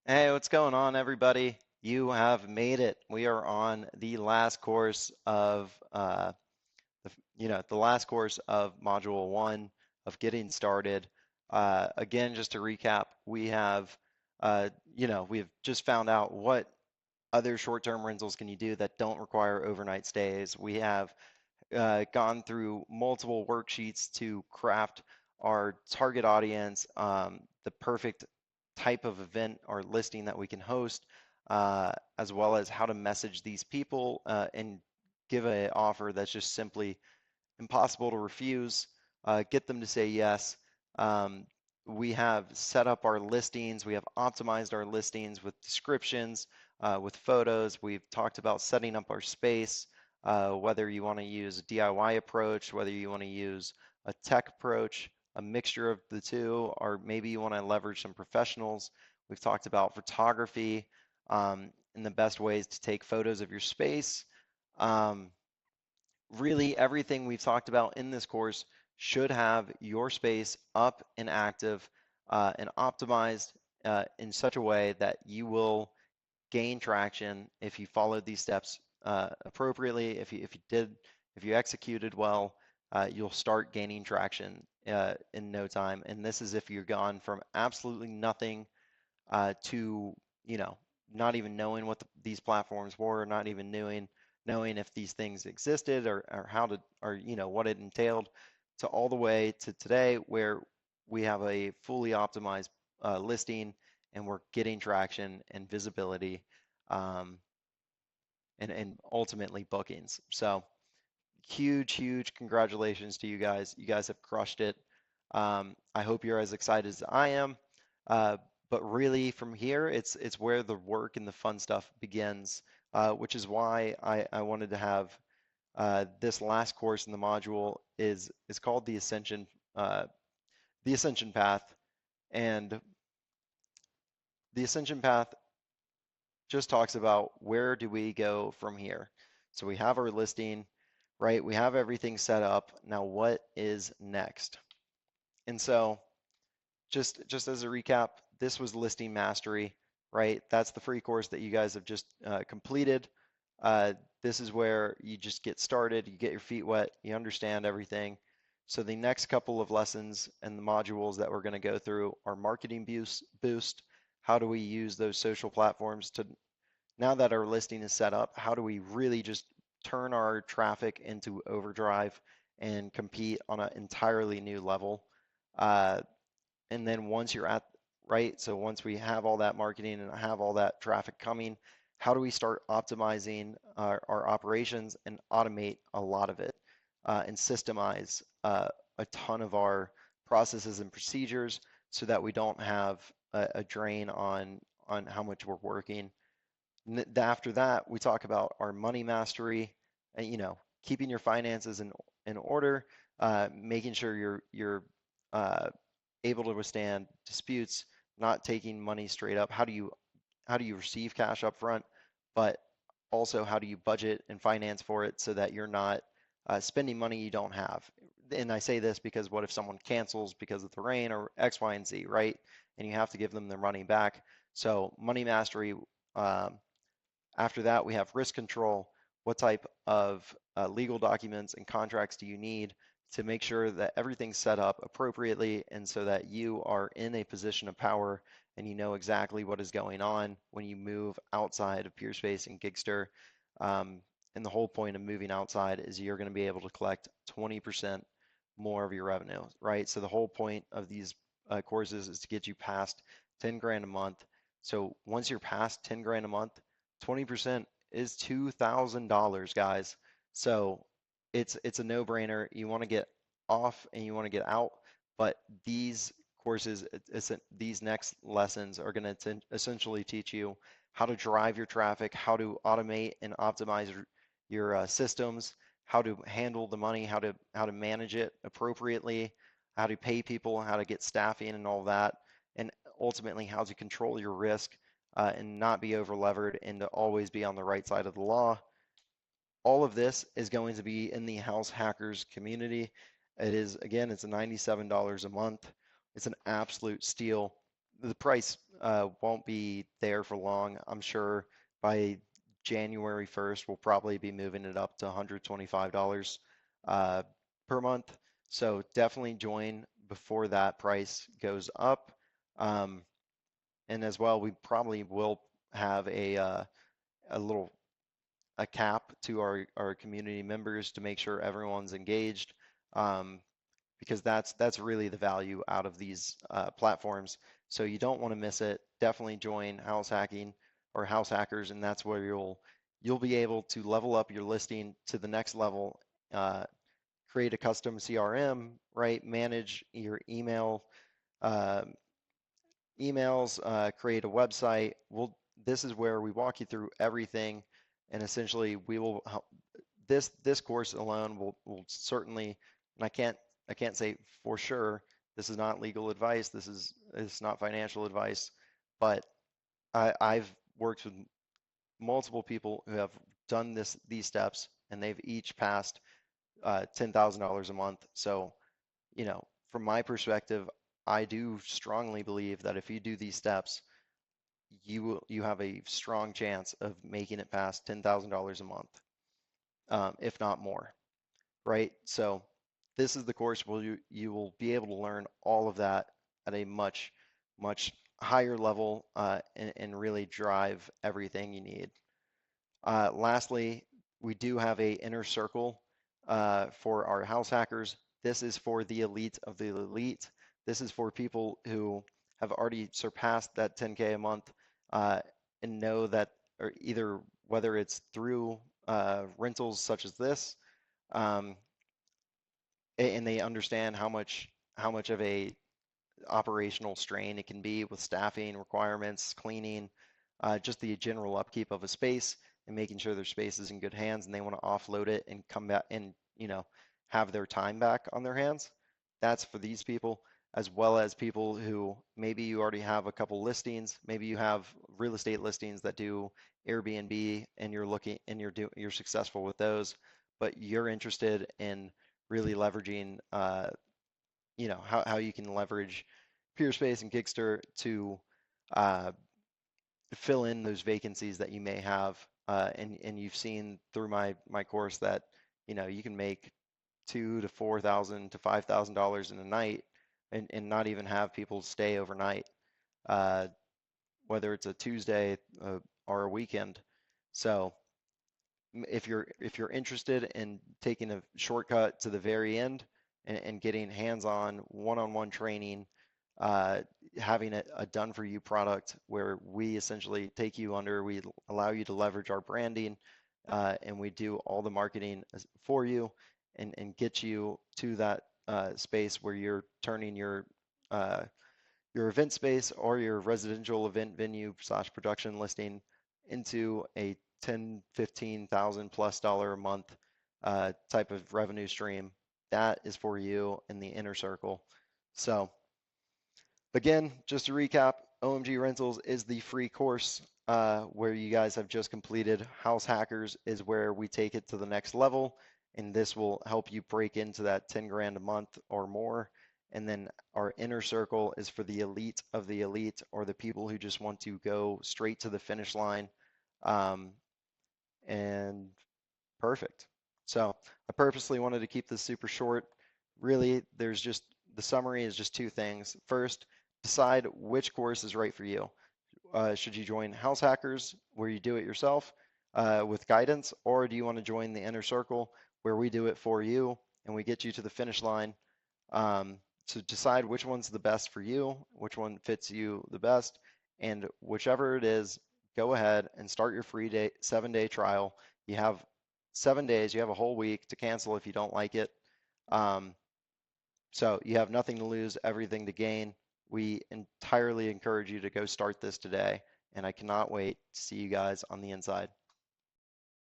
Hey, what's going on, everybody? You have made it. We are on the last course of the last course of Module 1 of getting started. Again, just to recap, we've just found out what other short-term rentals can you do that don't require overnight stays. We have gone through multiple worksheets to craft our target audience, the perfect type of event or listing that we can host, as well as how to message these people and give an offer that's just simply impossible to refuse, get them to say yes. Um, we have set up our listings, we have optimized our listings with descriptions, with photos. We've talked about setting up our space, whether you want to use a DIY approach, whether you want to use a tech approach, a mixture of the two, or maybe you want to leverage some professionals. We've talked about photography and the best ways to take photos of your space. Um, Really, everything we've talked about in this course should have your space up and active and optimized in such a way that you will gain traction if you followed these steps appropriately. If you executed well, you'll start gaining traction in no time. And this is if you've gone from absolutely nothing to, not even knowing what these platforms were, not even knowing if these things existed or how to, or, what it entailed, to all the way to today where we have a fully optimized listing and we're getting traction and visibility um, and ultimately bookings. So huge congratulations to you guys. You guys have crushed it. I hope you're as excited as I am. Uh, but really, from here, it's where the work and the fun stuff begins, which is why I wanted to have this last course in the module is called the Ascension Path, and the Ascension Path just talks about where do we go from here. So we have our listing, right? We have everything set up. Now, what is next? And so just as a recap, this was listing mastery, right? That's the free course that you guys have just completed. This is where you just get started, you get your feet wet, you understand everything. So the next couple of lessons and the modules that we're going to go through are marketing boost. How do we use those social platforms to, now that our listing is set up, how do we really just turn our traffic into overdrive and compete on an entirely new level? Uh, and then once you're at, right, so once we have all that marketing and have all that traffic coming, how do we start optimizing our operations and automate a lot of it and systemize a ton of our processes and procedures so that we don't have a drain on how much we're working. After that, we talk about our money mastery, and keeping your finances in order, making sure you're uh, able to withstand disputes, not taking money straight up. How do you receive cash up front, but also how do you budget and finance for it so that you're not spending money you don't have? And I say this because what if someone cancels because of the rain or X, Y, and Z, right? And you have to give them their money back. So money mastery. Um, After that, we have risk control. What type of legal documents and contracts do you need to make sure that everything's set up appropriately and so that you are in a position of power and you know exactly what is going on when you move outside of Peerspace and Gigster. Um, and the whole point of moving outside is you're going to be able to collect 20% more of your revenue, right? So the whole point of these courses is to get you past 10 grand a month. So once you're past 10 grand a month, 20% is $2,000, guys. So it's a no-brainer. You want to get off and you want to get out, but these courses, these next lessons are going to essentially teach you how to drive your traffic, how to automate and optimize your systems, how to handle the money, how to manage it appropriately, how to pay people, how to get staffing and all that, and ultimately how to control your risk and not be over levered and to always be on the right side of the law. All of this is going to be in the House Hackers community. It is, again, it's $97 a month. It's an absolute steal. the price won't be there for long. I'm sure by January 1st, we'll probably be moving it up to $125 uh, per month. So definitely join before that price goes up. Um, and as well, we probably will have a little a cap to our community members to make sure everyone's engaged. Um, because that's really the value out of these platforms. So you don't want to miss it. Definitely join House Hacking or House Hackers, and that's where you'll be able to level up your listing to the next level. Create a custom CRM, right? Manage your uh, emails, create a website. This is where we walk you through everything, and essentially we will help. This course alone will certainly, and I can't say for sure this is not legal advice. It's not financial advice, but I've worked with multiple people who have done these steps, and they've each passed $10,000 a month. So, from my perspective, I do strongly believe that if you do these steps, you have a strong chance of making it past $10,000 a month, if not more, right? So this is the course where you will be able to learn all of that at a much higher level and really drive everything you need. Lastly, we do have a inner circle for our house hackers. This is for the elite of the elite. This is for people who have already surpassed that 10K a month and know that, or either whether it's through rentals such as this, um, and they understand how much of a operational strain it can be with staffing requirements, cleaning, just the general upkeep of a space and making sure their space is in good hands and they want to offload it and come back and, have their time back on their hands. That's for these people, as well as people who maybe you already have a couple listings, maybe you have real estate listings that do Airbnb and you're successful with those, but you're interested in really leveraging how you can leverage Peerspace and Gigster to uh, fill in those vacancies that you may have. And you've seen through my course that you can make $2,000 to $5,000 in a night and not even have people stay overnight, uh, whether it's a Tuesday or a weekend. So if you're interested in taking a shortcut to the very end and getting hands-on one-on-one training, uh, having a done-for-you product where we essentially take you under, we allow you to leverage our branding, and we do all the marketing for you and get you to that space where you're turning your event space or your residential event venue slash production listing into a 10, 15,000 plus dollar a month type of revenue stream. That is for you in the inner circle. So again, just to recap, OMG Rentals is the free course where you guys have just completed. House Hackers is where we take it to the next level, and this will help you break into that 10 grand a month or more. And then our inner circle is for the elite of the elite, or the people who just want to go straight to the finish line. Um, and perfect. So I purposely wanted to keep this super short. Really, the summary is just two things. First, decide which course is right for you. Should you join House Hackers, where you do it yourself with guidance, or do you want to join the inner circle where we do it for you and we get you to the finish line? To decide which one's the best for you, which one fits you the best, and whichever it is, go ahead and start your free 7-day trial. You have 7 days, you have a whole week to cancel if you don't like it. Um, so you have nothing to lose, everything to gain. We entirely encourage you to go start this today, and I cannot wait to see you guys on the inside.